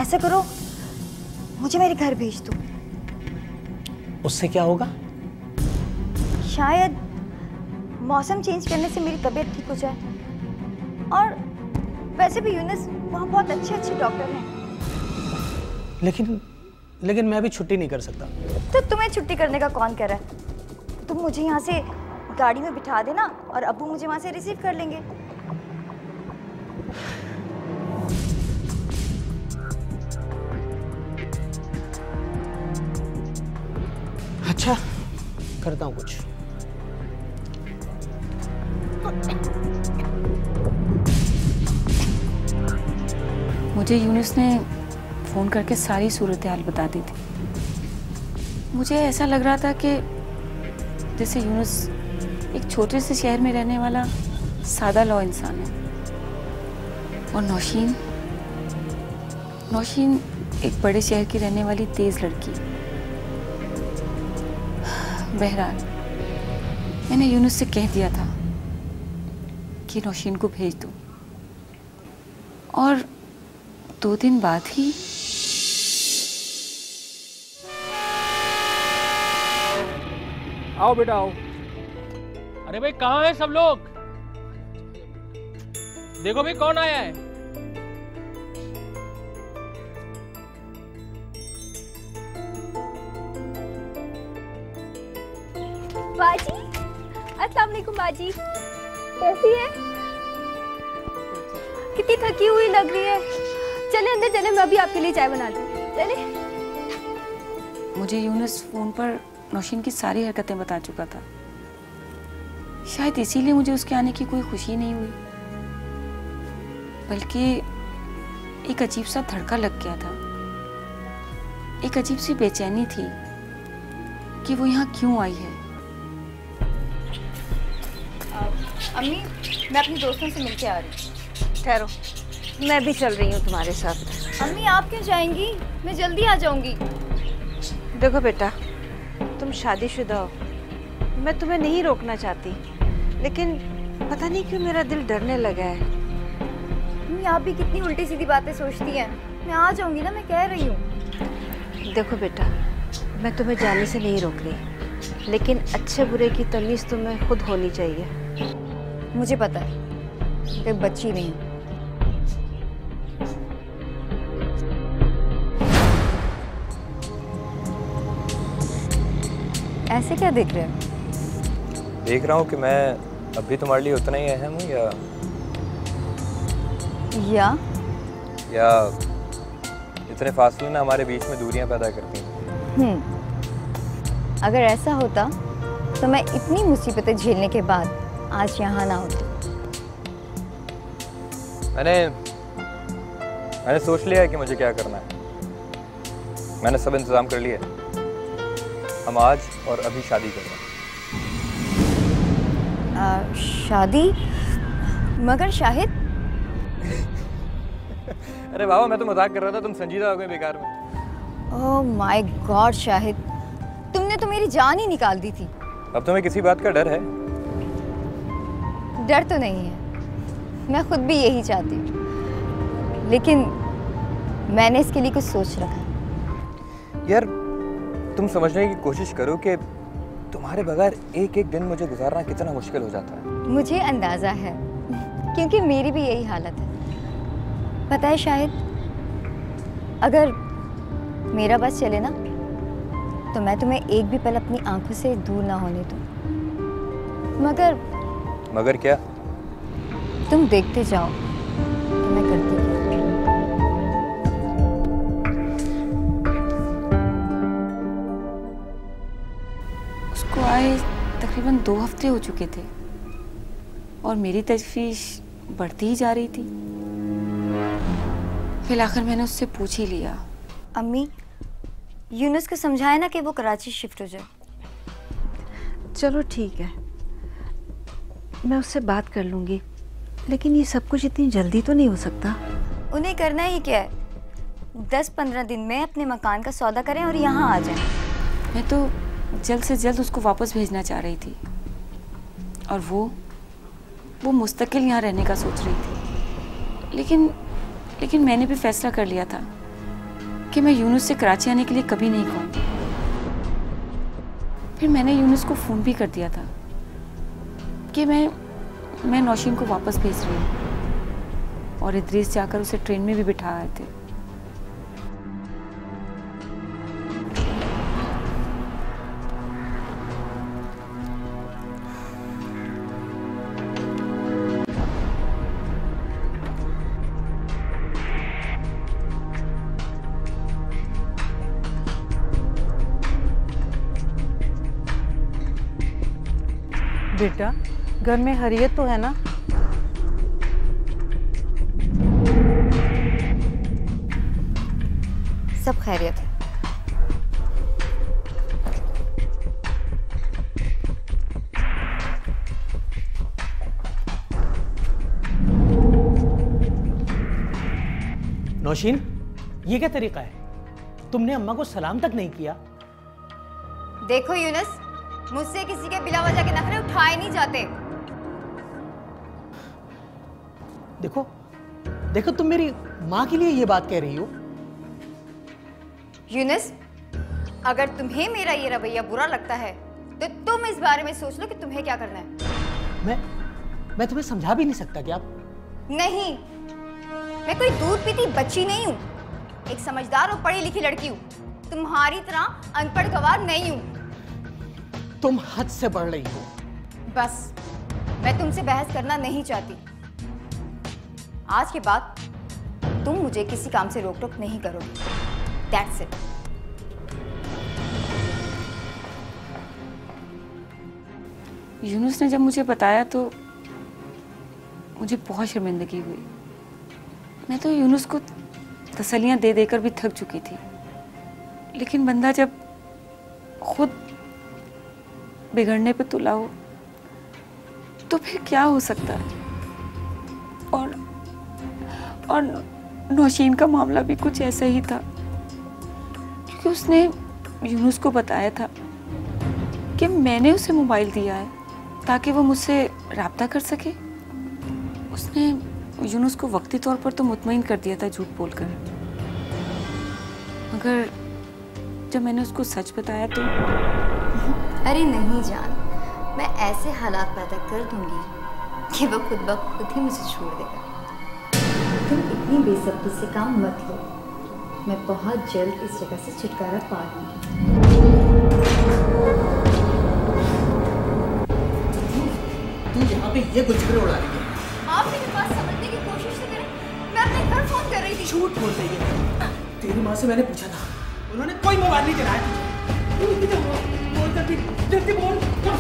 ऐसा करो, मुझे मेरे घर भेज दो। उससे क्या होगा? शायद मौसम चेंज करने से मेरी तबीयत ठीक हो जाए। और वैसे भी यूनुस वहाँ बहुत अच्छे अच्छे डॉक्टर हैं। लेकिन मैं भी छुट्टी नहीं कर सकता। तो तुम्हें छुट्टी करने का कौन कह रहा है? तुम मुझे यहाँ से गाड़ी में बिठा देना और अब्बू मुझे वहाँ से रिसीव कर लेंगे। अच्छा, करता हूँ कुछ। मुझे यूनुस ने फ़ोन करके सारी सूरत हाल बता दी थी। मुझे ऐसा लग रहा था कि जैसे यूनुस एक छोटे से शहर में रहने वाला सादा लौ इंसान है और नौशीन एक बड़े शहर की रहने वाली तेज़ लड़की। बहरहाल मैंने यूनुस से कह दिया था कि नौशीन को भेज दो, और 2 दिन बाद ही आओ बेटा आओ। अरे भाई कहाँ हैं सब लोग? देखो भाई कौन आया है। बाजी, अस्सलाम वालेकुम बाजी। कैसी है? कितनी थकी हुई लग रही है। चले अंदर चले, मैं अभी आपके लिए चाय बना दूँ। चले। मुझे यूनुस फ़ोन पर नौशीन की सारी हरकतें बता चुका था। शायद इसीलिए मुझे उसके आने की कोई खुशी नहीं हुई, बल्कि एक अजीब सा धड़का लग गया था। एक अजीब सी बेचैनी थी कि वो यहाँ क्यों आई है। अम्मी, मैं अपने दोस्तों से मिलके आ रही हूँ। ठहरो, मैं भी चल रही हूँ तुम्हारे साथ। अम्मी आप क्यों जाएंगी? मैं जल्दी आ जाऊंगी। देखो बेटा, तुम शादीशुदा हो, मैं तुम्हें नहीं रोकना चाहती, लेकिन पता नहीं क्यों मेरा दिल डरने लगा है। अम्मी आप भी कितनी उल्टी सीधी बातें सोचती हैं। मैं आ जाऊंगी ना, मैं कह रही हूँ। देखो बेटा, मैं तुम्हें जाने से नहीं रोक रही, लेकिन अच्छे बुरे की तमीज़ तुम्हें खुद होनी चाहिए। मुझे पता है, कोई बच्ची नहीं हूँ। ऐसे क्या देख रहे हो? देख रहा हूँ कि मैं अभी तुम्हारे लिए उतना ही अहम हूँ या इतने फासले ना हमारे बीच में दूरियां पैदा करती हैं। अगर ऐसा होता तो मैं इतनी मुसीबतें झेलने के बाद आज यहाँ ना होती। मैंने सोच लिया है कि मुझे क्या करना है। मैंने सब इंतजाम कर लिया है। हम आज और अभी शादी कर रहे हैं। शादी? मगर शाहिद। अरे बाबा, मैं तो मजाक कर रहा था, तुम संजीदा हो गए बेकार में। ओह माय गॉड शाहिद, तुमने तो मेरी जान ही निकाल दी थी। अब तुम्हें किसी बात का डर है? डर तो नहीं है, मैं खुद भी यही चाहती हूँ, लेकिन मैंने इसके लिए कुछ सोच रखा है। यार तुम समझने की कोशिश करो कि तुम्हारे बगैर एक एक दिन मुझे गुजारना कितना मुश्किल हो जाता है। मुझे अंदाजा है, क्योंकि मेरी भी यही हालत है। पता है शाहिद, अगर मेरा बस चले ना तो मैं तुम्हें एक भी पल अपनी आंखों से दूर ना होने दूँ। मगर क्या? तुम देखते जाओ तो मैं करती हूँ। उसको आए तकरीबन 2 हफ्ते हो चुके थे और मेरी तशवीश बढ़ती ही जा रही थी। फिर आखिर मैंने उससे पूछ ही लिया। अम्मी, यूनुस को समझाया ना कि वो कराची शिफ्ट हो जाए। चलो ठीक है, मैं उससे बात कर लूँगी, लेकिन ये सब कुछ इतनी जल्दी तो नहीं हो सकता। उन्हें करना ही क्या है, 10-15 दिन में अपने मकान का सौदा करें और यहाँ आ जाएं। मैं तो जल्द से जल्द उसको वापस भेजना चाह रही थी और वो मुस्तकिल यहाँ रहने का सोच रही थी। लेकिन मैंने भी फैसला कर लिया था कि मैं यूनुस से कराची आने के लिए कभी नहीं कहूँगी। फिर मैंने यूनुस को फ़ोन भी कर दिया था कि मैं नौशीन को वापस भेज रही हूँ, और इदरीस जाकर उसे ट्रेन में भी बिठा आए थे। बेटा, घर में हरियत तो है ना? सब खैरियत है। नौशीन, ये क्या तरीका है? तुमने अम्मा को सलाम तक नहीं किया। देखो यूनुस, मुझसे किसी के बिला वजह के नखरे उठाए नहीं जाते। देखो देखो, तुम मेरी माँ के लिए ये बात कह रही हो। यूनुस, अगर तुम्हें मेरा ये रवैया बुरा लगता है तो तुम इस बारे में सोच लो कि तुम्हें क्या करना है। मैं तुम्हें समझा भी नहीं सकता क्या? नहीं, मैं कोई दूध पीती बच्ची नहीं हूँ। एक समझदार और पढ़ी लिखी लड़की हूँ। तुम्हारी तरह अनपढ़ गवार नहीं हूँ। तुम हद से बढ़ रही हो। बस, मैं तुमसे बहस करना नहीं चाहती। आज के बाद तुम मुझे किसी काम से रोक टोक नहीं करोगे। That's it. यूनुस ने जब मुझे बताया तो मुझे बहुत शर्मिंदगी हुई। मैं तो यूनुस को तसल्लियां दे देकर भी थक चुकी थी, लेकिन बंदा जब खुद बिगड़ने पे तुला हो तो फिर क्या हो सकता है। और नौशीन का मामला भी कुछ ऐसा ही था, क्योंकि उसने यूनुस को बताया था कि मैंने उसे मोबाइल दिया है ताकि वो मुझसे राब्ता कर सके। उसने यूनुस को वक्ती तौर पर तो मुतमईन कर दिया था झूठ बोलकर, मगर जब मैंने उसको सच बताया तो अरे नहीं जान, मैं ऐसे हालात पैदा कर दूंगी कि वो खुद ब खुद ही मुझे छोड़ देगा। तुम इतनी बेसब्री से काम मत लो, मैं बहुत जल्द इस जगह से छुटकारा पा लूंगी। तू यहाँ पे ये गुजरे उड़ा रही है। आप मेरे पास समझने की कोशिश तो करें। मैं अपने घर फोन कर रही थी। झूठ बोल रही है। तेरी माँ से मैंने पूछा था, उन्होंने कोई मोबाइल नहीं दिलाया तुझे। जल्दी बोल, कहाँ